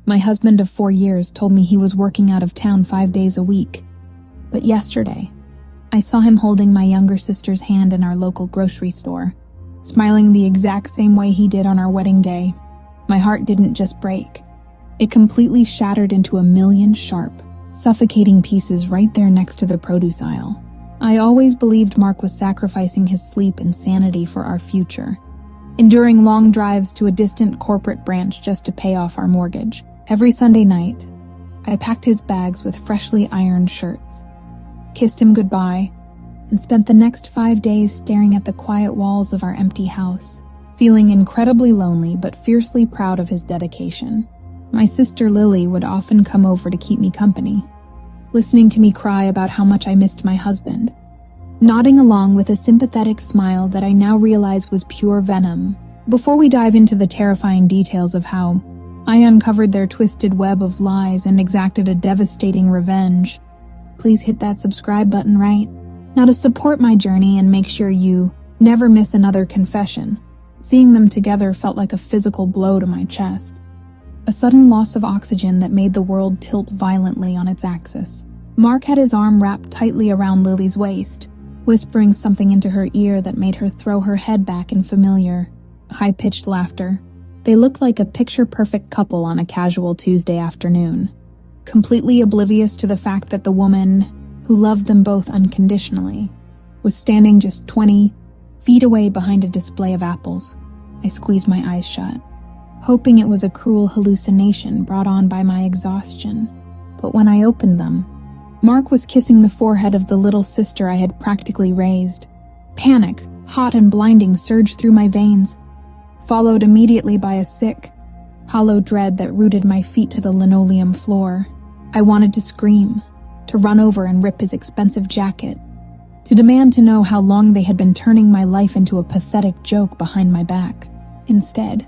My husband of 4 years told me he was working out of town 5 days a week. But yesterday, I saw him holding my younger sister's hand in our local grocery store, smiling the exact same way he did on our wedding day. My heart didn't just break. It completely shattered into a million sharp, suffocating pieces right there next to the produce aisle. I always believed Mark was sacrificing his sleep and sanity for our future, enduring long drives to a distant corporate branch just to pay off our mortgage. Every Sunday night, I packed his bags with freshly ironed shirts, kissed him goodbye, and spent the next 5 days staring at the quiet walls of our empty house, feeling incredibly lonely but fiercely proud of his dedication. My sister Lily would often come over to keep me company, listening to me cry about how much I missed my husband, nodding along with a sympathetic smile that I now realize was pure venom. Before we dive into the terrifying details of how I uncovered their twisted web of lies and exacted a devastating revenge, please hit that subscribe button right now to support my journey and make sure you never miss another confession. Seeing them together felt like a physical blow to my chest, a sudden loss of oxygen that made the world tilt violently on its axis. Mark had his arm wrapped tightly around Lily's waist, whispering something into her ear that made her throw her head back in familiar, high-pitched laughter. They looked like a picture-perfect couple on a casual Tuesday afternoon, completely oblivious to the fact that the woman who loved them both unconditionally was standing just 20 feet away behind a display of apples. I squeezed my eyes shut, hoping it was a cruel hallucination brought on by my exhaustion. But when I opened them, Mark was kissing the forehead of the little sister I had practically raised. Panic, hot and blinding, surged through my veins, followed immediately by a sick, hollow dread that rooted my feet to the linoleum floor. I wanted to scream, to run over and rip his expensive jacket, to demand to know how long they had been turning my life into a pathetic joke behind my back. Instead,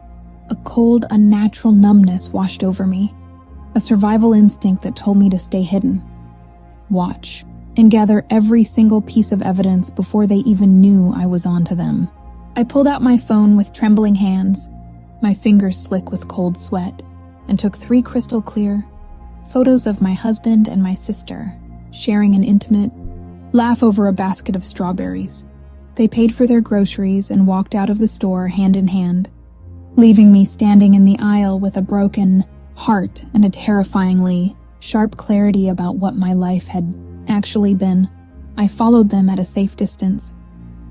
a cold, unnatural numbness washed over me, a survival instinct that told me to stay hidden, watch, and gather every single piece of evidence before they even knew I was onto them. I pulled out my phone with trembling hands, my fingers slick with cold sweat, and took 3 crystal clear photos of my husband and my sister, sharing an intimate laugh over a basket of strawberries. They paid for their groceries and walked out of the store hand in hand, leaving me standing in the aisle with a broken heart and a terrifyingly sharp clarity about what my life had actually been. I followed them at a safe distance,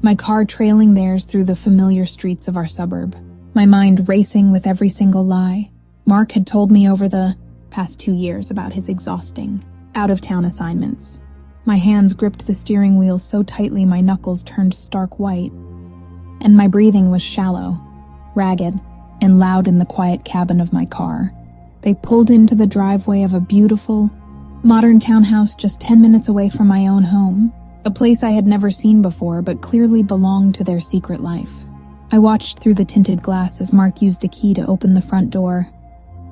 my car trailing theirs through the familiar streets of our suburb, my mind racing with every single lie Mark had told me over the past 2 years about his exhausting, out-of-town assignments. My hands gripped the steering wheel so tightly my knuckles turned stark white, and my breathing was shallow, ragged, and loud in the quiet cabin of my car. They pulled into the driveway of a beautiful, modern townhouse just 10 minutes away from my own home, a place I had never seen before but clearly belonged to their secret life. I watched through the tinted glass as Mark used a key to open the front door,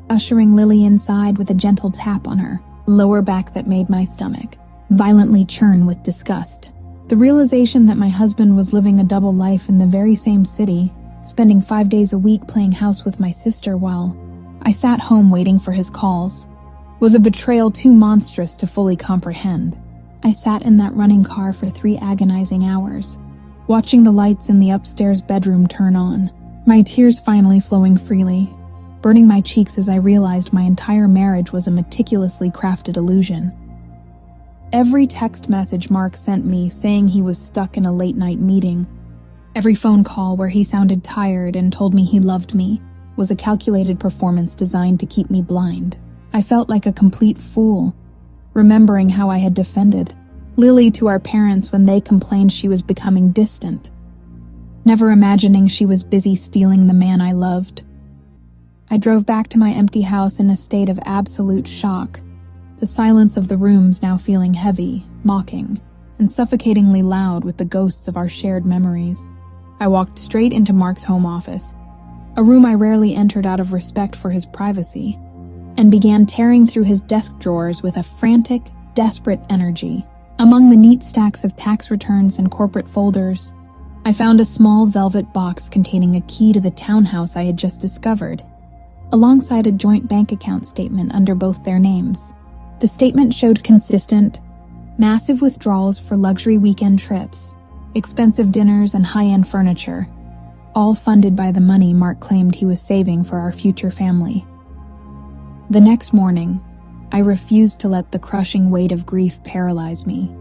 ushering Lily inside with a gentle tap on her lower back that made my stomach violently churn with disgust. The realization that my husband was living a double life in the very same city, spending 5 days a week playing house with my sister while I sat home waiting for his calls, was a betrayal too monstrous to fully comprehend. I sat in that running car for 3 agonizing hours, watching the lights in the upstairs bedroom turn on, my tears finally flowing freely, burning my cheeks as I realized my entire marriage was a meticulously crafted illusion. Every text message Mark sent me saying he was stuck in a late-night meeting, every phone call where he sounded tired and told me he loved me, was a calculated performance designed to keep me blind. I felt like a complete fool, remembering how I had defended Lily to our parents when they complained she was becoming distant, never imagining she was busy stealing the man I loved. I drove back to my empty house in a state of absolute shock, the silence of the rooms now feeling heavy, mocking, and suffocatingly loud with the ghosts of our shared memories. I walked straight into Mark's home office, a room I rarely entered out of respect for his privacy, and began tearing through his desk drawers with a frantic, desperate energy. Among the neat stacks of tax returns and corporate folders, I found a small velvet box containing a key to the townhouse I had just discovered. alongside a joint bank account statement under both their names. The statement showed consistent, massive withdrawals for luxury weekend trips, expensive dinners, and high-end furniture, all funded by the money Mark claimed he was saving for our future family. The next morning, I refused to let the crushing weight of grief paralyze me,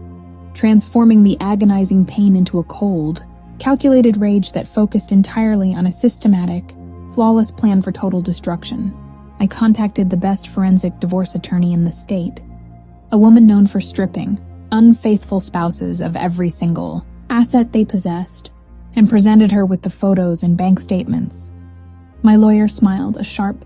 transforming the agonizing pain into a cold, calculated rage that focused entirely on a systematic, flawless plan for total destruction. I contacted the best forensic divorce attorney in the state, a woman known for stripping unfaithful spouses of every single asset they possessed, and presented her with the photos and bank statements. My lawyer smiled, a sharp,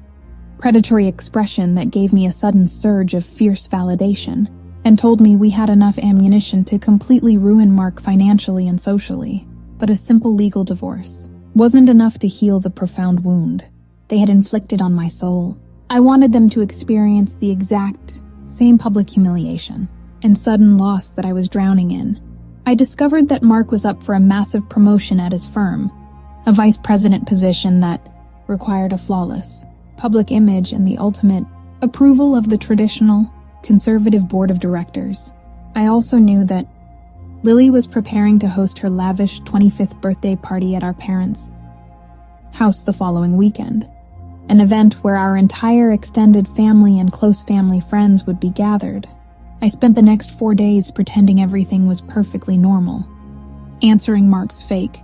predatory expression that gave me a sudden surge of fierce validation, and told me we had enough ammunition to completely ruin Mark financially and socially. But a simple legal divorce wasn't enough to heal the profound wound they had inflicted on my soul. I wanted them to experience the exact same public humiliation and sudden loss that I was drowning in. I discovered that Mark was up for a massive promotion at his firm, a vice president position that required a flawless public image and the ultimate approval of the traditional, conservative board of directors. I also knew that Lily was preparing to host her lavish 25th birthday party at our parents' house the following weekend, an event where our entire extended family and close family friends would be gathered. I spent the next 4 days pretending everything was perfectly normal, answering Mark's fake,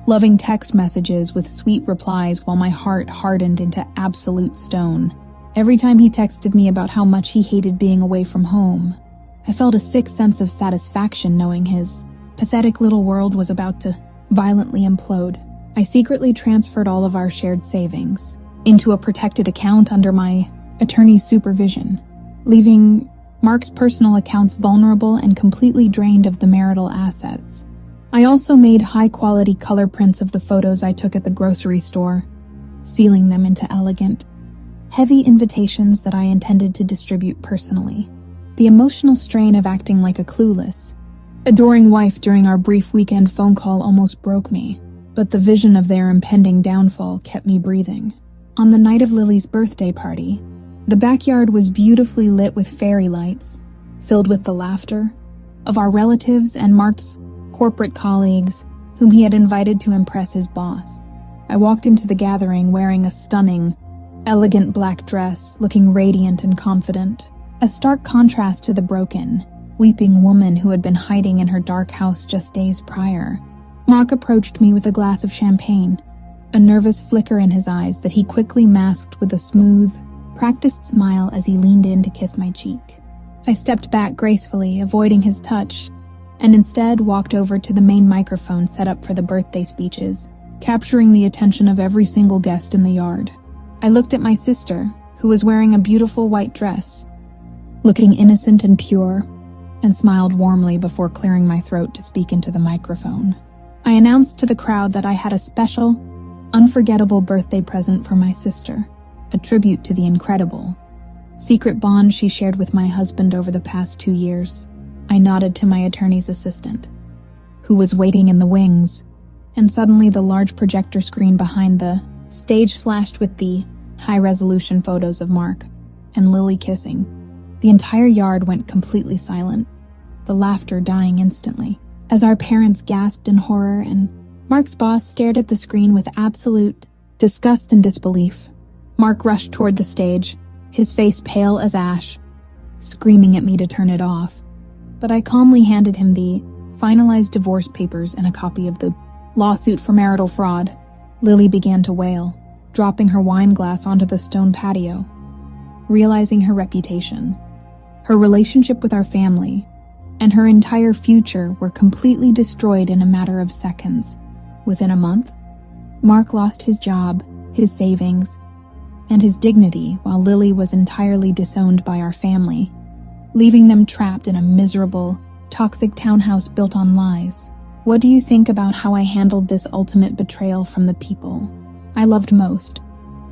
loving text messages with sweet replies while my heart hardened into absolute stone. Every time he texted me about how much he hated being away from home, I felt a sick sense of satisfaction knowing his pathetic little world was about to violently implode. I secretly transferred all of our shared savings into a protected account under my attorney's supervision, leaving Mark's personal accounts vulnerable and completely drained of the marital assets. I also made high-quality color prints of the photos I took at the grocery store, sealing them into elegant, heavy invitations that I intended to distribute personally. The emotional strain of acting like a clueless, adoring wife during our brief weekend phone call almost broke me, but the vision of their impending downfall kept me breathing. On the night of Lily's birthday party, the backyard was beautifully lit with fairy lights, filled with the laughter of our relatives and Mark's corporate colleagues, whom he had invited to impress his boss. I walked into the gathering wearing a stunning, elegant black dress, looking radiant and confident, a stark contrast to the broken, weeping woman who had been hiding in her dark house just days prior. Mark approached me with a glass of champagne, a nervous flicker in his eyes that he quickly masked with a smooth, practiced smile as he leaned in to kiss my cheek. I stepped back gracefully, avoiding his touch, and instead walked over to the main microphone set up for the birthday speeches, capturing the attention of every single guest in the yard. I looked at my sister, who was wearing a beautiful white dress, looking innocent and pure, and smiled warmly before clearing my throat to speak into the microphone. I announced to the crowd that I had a special, unforgettable birthday present for my sister, a tribute to the incredible, secret bond she shared with my husband over the past 2 years. I nodded to my attorney's assistant, who was waiting in the wings, and suddenly the large projector screen behind the stage flashed with the high-resolution photos of Mark and Lily kissing. The entire yard went completely silent, the laughter dying instantly, as our parents gasped in horror and Mark's boss stared at the screen with absolute disgust and disbelief. Mark rushed toward the stage, his face pale as ash, screaming at me to turn it off. But I calmly handed him the finalized divorce papers and a copy of the lawsuit for marital fraud. Lily began to wail, dropping her wine glass onto the stone patio, realizing her reputation, her relationship with our family, and her entire future were completely destroyed in a matter of seconds. Within a month, Mark lost his job, his savings, and his dignity, while Lily was entirely disowned by our family, leaving them trapped in a miserable, toxic townhouse built on lies. What do you think about how I handled this ultimate betrayal from the people I loved most?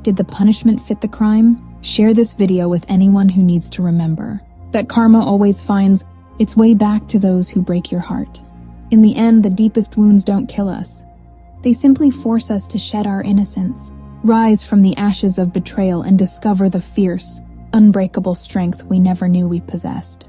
Did the punishment fit the crime? Share this video with anyone who needs to remember that karma always finds its way back to those who break your heart. In the end, the deepest wounds don't kill us. They simply force us to shed our innocence, rise from the ashes of betrayal and discover the fierce, unbreakable strength we never knew we possessed.